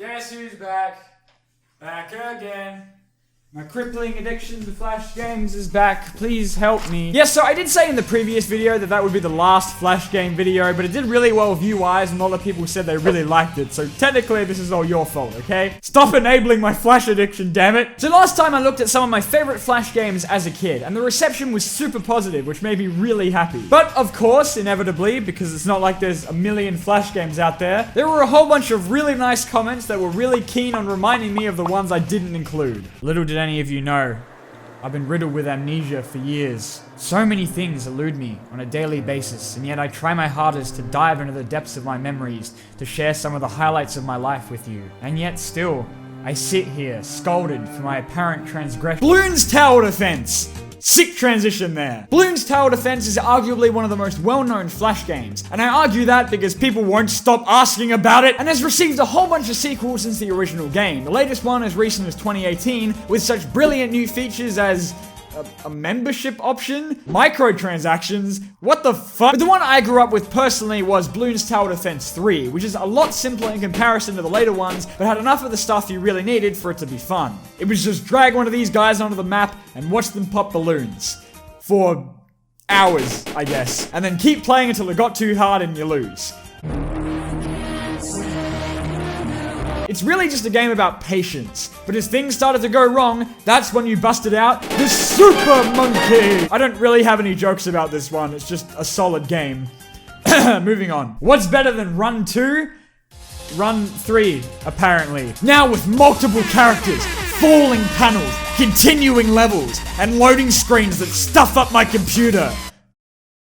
Guess who's back? Back again. My crippling addiction to Flash games is back. Please help me. Yes, so I did say in the previous video that would be the last Flash game video, but it did really well view-wise, and a lot of people said they really liked it. So technically, this is all your fault, okay? Stop enabling my Flash addiction, damn it. So last time I looked at some of my favorite Flash games as a kid, and the reception was super positive, which made me really happy. But of course, inevitably, because it's not like there's a million Flash games out there, there were a whole bunch of really nice comments that were really keen on reminding me of the ones I didn't include. Little did any of you know, I've been riddled with amnesia for years. So many things elude me on a daily basis, and yet I try my hardest to dive into the depths of my memories to share some of the highlights of my life with you. And yet still, I sit here, scolded for my apparent transgression. Bloons Tower Defense! Sick transition there. Bloons Tower Defense is arguably one of the most well-known Flash games, and I argue that because people won't stop asking about it, and has received a whole bunch of sequels since the original game. The latest one as recent as 2018, with such brilliant new features as a membership option? Microtransactions? What the fuck? But the one I grew up with personally was Bloons Tower Defense 3, which is a lot simpler in comparison to the later ones, but had enough of the stuff you really needed for it to be fun. It was just drag one of these guys onto the map and watch them pop balloons. For hours, I guess. And then keep playing until it got too hard and you lose. It's really just a game about patience, but as things started to go wrong, that's when you busted out the Super Monkey! I don't really have any jokes about this one, it's just a solid game. Moving on. What's better than Run 2? Run 3, apparently. Now with multiple characters, falling panels, continuing levels, and loading screens that stuff up my computer.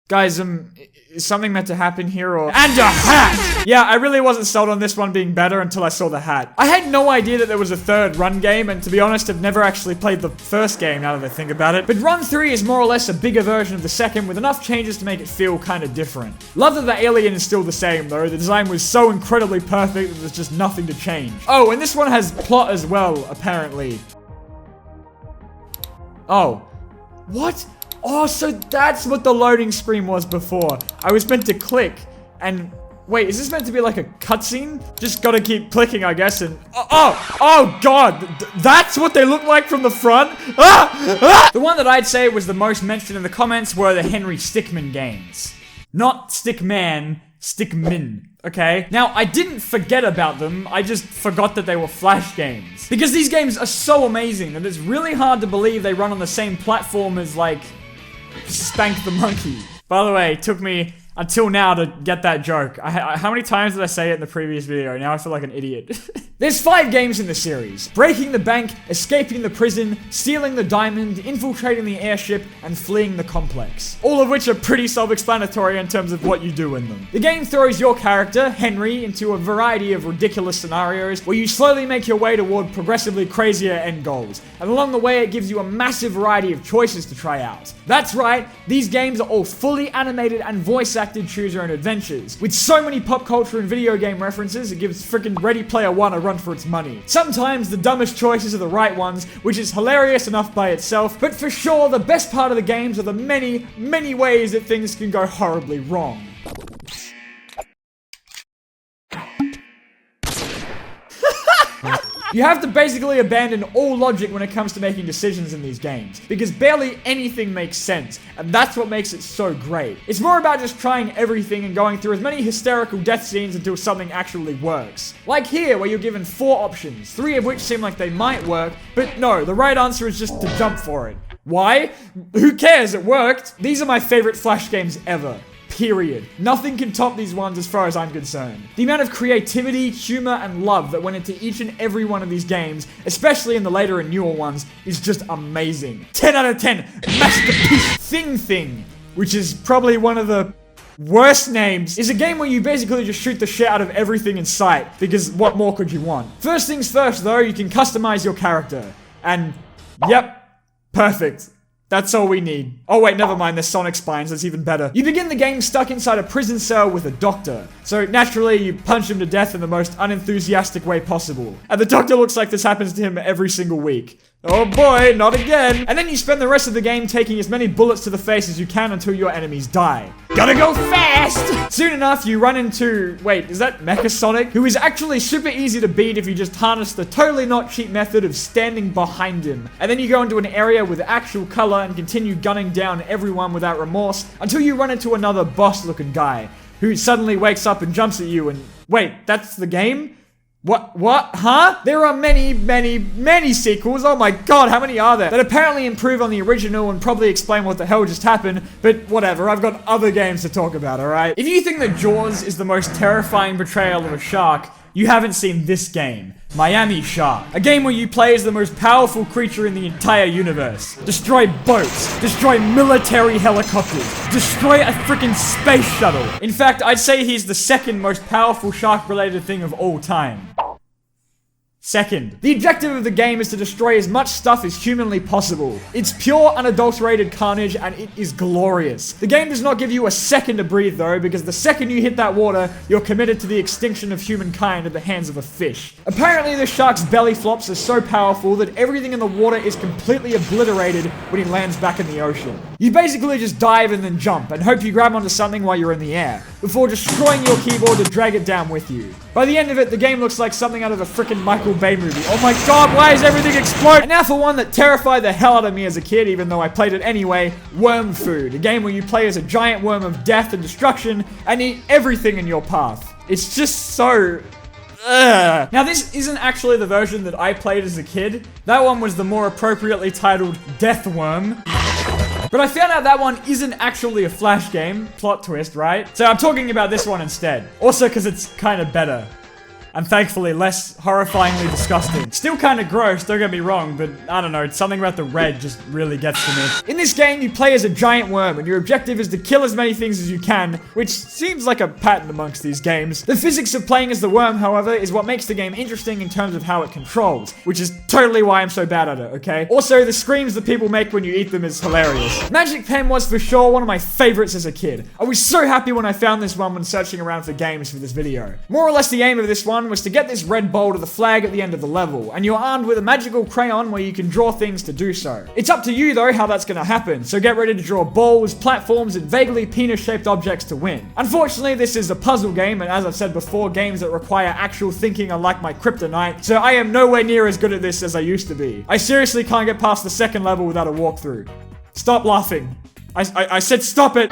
Guys, is something meant to happen here or— And a hat! Yeah, I really wasn't sold on this one being better until I saw the hat. I had no idea that there was a third Run game, and to be honest, I've never actually played the first game now that I think about it. But Run 3 is more or less a bigger version of the second with enough changes to make it feel kind of different. Love that the alien is still the same though, the design was so incredibly perfect that there's just nothing to change. Oh, and this one has plot as well, apparently. Oh. What? Oh, so that's what the loading screen was before. I was meant to click, and wait, is this meant to be like a cutscene? Just gotta keep clicking, I guess, and oh god, that's what they look like from the front? The one that I'd say was the most mentioned in the comments were the Henry Stickmin games. Not Stickman, Stickmin. Okay? Now, I didn't forget about them, I just forgot that they were Flash games. Because these games are so amazing that it's really hard to believe they run on the same platform as, like, Spank the Monkey. By the way, it took me until now to get that joke. How many times did I say it in the previous video? Now I feel like an idiot. There's 5 games in the series. Breaking the bank, escaping the prison, stealing the diamond, infiltrating the airship, and fleeing the complex. All of which are pretty self-explanatory in terms of what you do in them. The game throws your character, Henry, into a variety of ridiculous scenarios where you slowly make your way toward progressively crazier end goals. And along the way, it gives you a massive variety of choices to try out. That's right, these games are all fully animated and voice-acted choose-your-own adventures. With so many pop culture and video game references, it gives frickin' Ready Player One a run for its money. Sometimes the dumbest choices are the right ones, which is hilarious enough by itself, but for sure the best part of the games are the many, many ways that things can go horribly wrong. You have to basically abandon all logic when it comes to making decisions in these games, because barely anything makes sense, and that's what makes it so great. It's more about just trying everything and going through as many hysterical death scenes until something actually works. Like here, where you're given 4 options, 3 of which seem like they might work, but no, the right answer is just to jump for it. Why? Who cares? It worked! These are my favorite Flash games ever. Period. Nothing can top these ones as far as I'm concerned. The amount of creativity, humor, and love that went into each and every one of these games, especially in the later and newer ones, is just amazing. 10 out of 10. Masterpiece. Thing, which is probably one of the worst names, is a game where you basically just shoot the shit out of everything in sight, because what more could you want? First things first though, you can customize your character. And, yep, perfect. That's all we need. Oh wait, never mind, there's Sonic spines, that's even better. You begin the game stuck inside a prison cell with a doctor. So naturally, you punch him to death in the most unenthusiastic way possible. And the doctor looks like this happens to him every single week. Oh boy, not again. And then you spend the rest of the game taking as many bullets to the face as you can until your enemies die. Gotta go fast! Soon enough, you run into... Wait, is that Mecha Sonic? Who is actually super easy to beat if you just harness the totally not cheap method of standing behind him. And then you go into an area with actual color and continue gunning down everyone without remorse until you run into another boss-looking guy who suddenly wakes up and jumps at you and... Wait, that's the game? What? Huh? There are many sequels. Oh my god, how many are there? That apparently improve on the original and probably explain what the hell just happened, but whatever, I've got other games to talk about, alright? If you think that Jaws is the most terrifying portrayal of a shark, you haven't seen this game, Miami Shark. A game where you play as the most powerful creature in the entire universe. Destroy boats, destroy military helicopters, destroy a freaking space shuttle. In fact, I'd say he's the second most powerful shark-related thing of all time. Second, the objective of the game is to destroy as much stuff as humanly possible. It's pure, unadulterated carnage, and it is glorious. The game does not give you a second to breathe, though, because the second you hit that water, you're committed to the extinction of humankind at the hands of a fish. Apparently, the shark's belly flops are so powerful that everything in the water is completely obliterated when he lands back in the ocean. You basically just dive and then jump, and hope you grab onto something while you're in the air, before destroying your keyboard to drag it down with you. By the end of it, the game looks like something out of a frickin' Michael Bay movie. Oh my god, why is everything exploding? And now for one that terrified the hell out of me as a kid, even though I played it anyway, Worm Food. A game where you play as a giant worm of death and destruction, and eat everything in your path. It's just so... Ugh. Now this isn't actually the version that I played as a kid. That one was the more appropriately titled Death Worm. But I found out that one isn't actually a Flash game. Plot twist, right? So I'm talking about this one instead. Also because it's kind of better. And thankfully less horrifyingly disgusting. Still kind of gross, don't get me wrong, but I don't know, something about the red just really gets to me. In this game, you play as a giant worm, and your objective is to kill as many things as you can, which seems like a pattern amongst these games. The physics of playing as the worm, however, is what makes the game interesting in terms of how it controls, which is totally why I'm so bad at it, okay? Also, the screams that people make when you eat them is hilarious. Magic Pen was for sure one of my favorites as a kid. I was so happy when I found this one when searching around for games for this video. More or less the aim of this one was to get this red bowl to the flag at the end of the level, and you're armed with a magical crayon where you can draw things to do so. It's up to you though how that's gonna happen, so get ready to draw balls, platforms, and vaguely penis-shaped objects to win. Unfortunately, this is a puzzle game, and as I've said before, games that require actual thinking are like my kryptonite, so I am nowhere near as good at this as I used to be. I seriously can't get past the second level without a walkthrough. Stop laughing. I said stop it!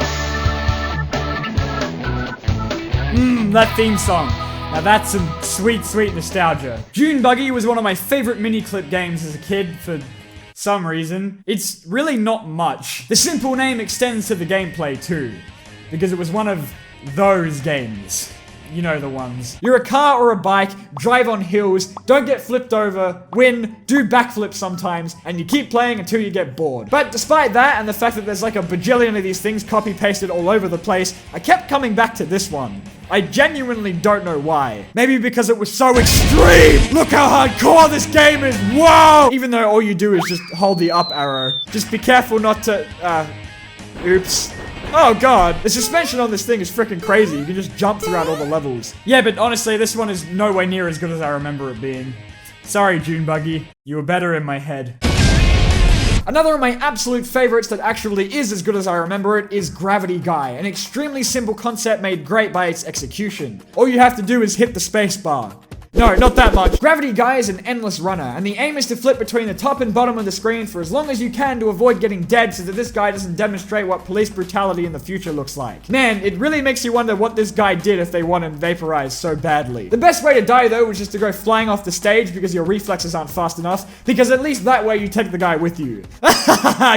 That theme song. Now that's some sweet, sweet nostalgia. Dune Buggy was one of my favorite mini-clip games as a kid for some reason. It's really not much. The simple name extends to the gameplay too, because it was one of those games. You know the ones. You're a car or a bike, drive on hills, don't get flipped over, win, do backflips sometimes, and you keep playing until you get bored. But despite that, and the fact that there's like a bajillion of these things copy-pasted all over the place, I kept coming back to this one. I genuinely don't know why. Maybe because it was so extreme! Look how hardcore this game is! Whoa! Even though all you do is just hold the up arrow. Just be careful not to, oops. Oh god, the suspension on this thing is freaking crazy. You can just jump throughout all the levels. Yeah, but honestly, this one is nowhere near as good as I remember it being. Sorry, Dune Buggy. You were better in my head. Another of my absolute favorites that actually is as good as I remember it is Gravity Guy, an extremely simple concept made great by its execution. All you have to do is hit the spacebar. No, not that much. Gravity Guy is an endless runner, and the aim is to flip between the top and bottom of the screen for as long as you can to avoid getting dead so that this guy doesn't demonstrate what police brutality in the future looks like. Man, it really makes you wonder what this guy did if they want him vaporized so badly. The best way to die though was just to go flying off the stage because your reflexes aren't fast enough, because at least that way you take the guy with you.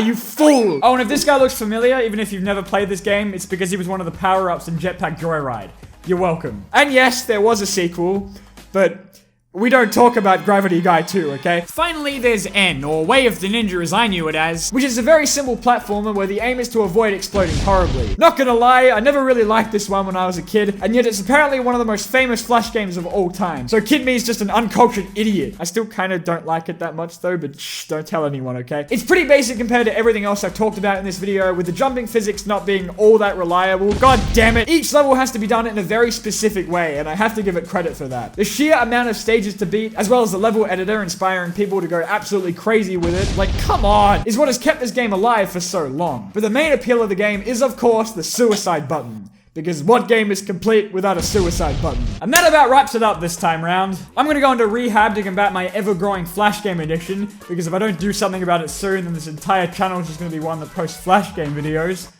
You fool! Oh, and if this guy looks familiar, even if you've never played this game, it's because he was one of the power-ups in Jetpack Joyride. You're welcome. And yes, there was a sequel. But we don't talk about Gravity Guy 2, okay? Finally, there's N, or Way of the Ninja as I knew it as, which is a very simple platformer where the aim is to avoid exploding horribly. Not gonna lie, I never really liked this one when I was a kid, and yet it's apparently one of the most famous Flash games of all time. So Kid Me's just an uncultured idiot. I still kinda don't like it that much though, but shh, don't tell anyone, okay? It's pretty basic compared to everything else I've talked about in this video, with the jumping physics not being all that reliable. God damn it! Each level has to be done in a very specific way, and I have to give it credit for that. The sheer amount of stages stages to beat, as well as the level editor inspiring people to go absolutely crazy with it. Like, come on, is what has kept this game alive for so long. But the main appeal of the game is, of course, the suicide button. Because what game is complete without a suicide button? And that about wraps it up this time round. I'm gonna go into rehab to combat my ever-growing Flash game addiction, because if I don't do something about it soon, then this entire channel is just gonna be one that posts Flash game videos.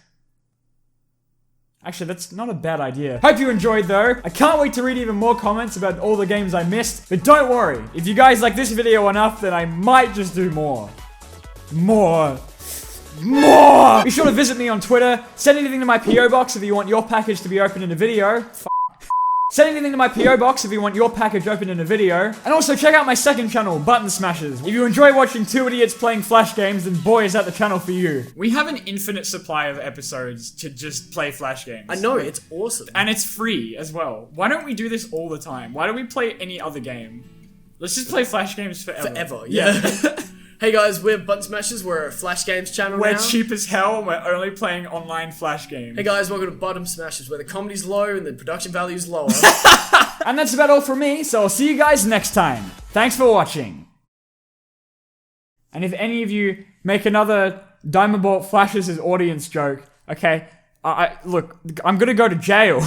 Actually, that's not a bad idea. Hope you enjoyed, though. I can't wait to read even more comments about all the games I missed. But don't worry, if you guys like this video enough, then I might just do more. More. Be sure to visit me on Twitter. Send anything to my PO box if you want your package to be opened in a video. Send anything to my PO box if you want your package opened in a video. And also check out my second channel, Button Smashers. If you enjoy watching two idiots playing Flash games, then boy is that the channel for you. We have an infinite supply of episodes to just play Flash games. I know, it's awesome. And it's free as well. Why don't we do this all the time? Why don't we play any other game? Let's just play Flash games forever. Forever, yeah. Hey guys, we're Button Smashers, we're a Flash Games channel now. We're cheap as hell, and we're only playing online Flash games. Hey guys, welcome to Button Smashers, where the comedy's low and the production value's lower. And that's about all from me, so I'll see you guys next time. Thanks for watching. And if any of you make another Diamondbolt flashes his audience joke, okay, look, I'm gonna go to jail.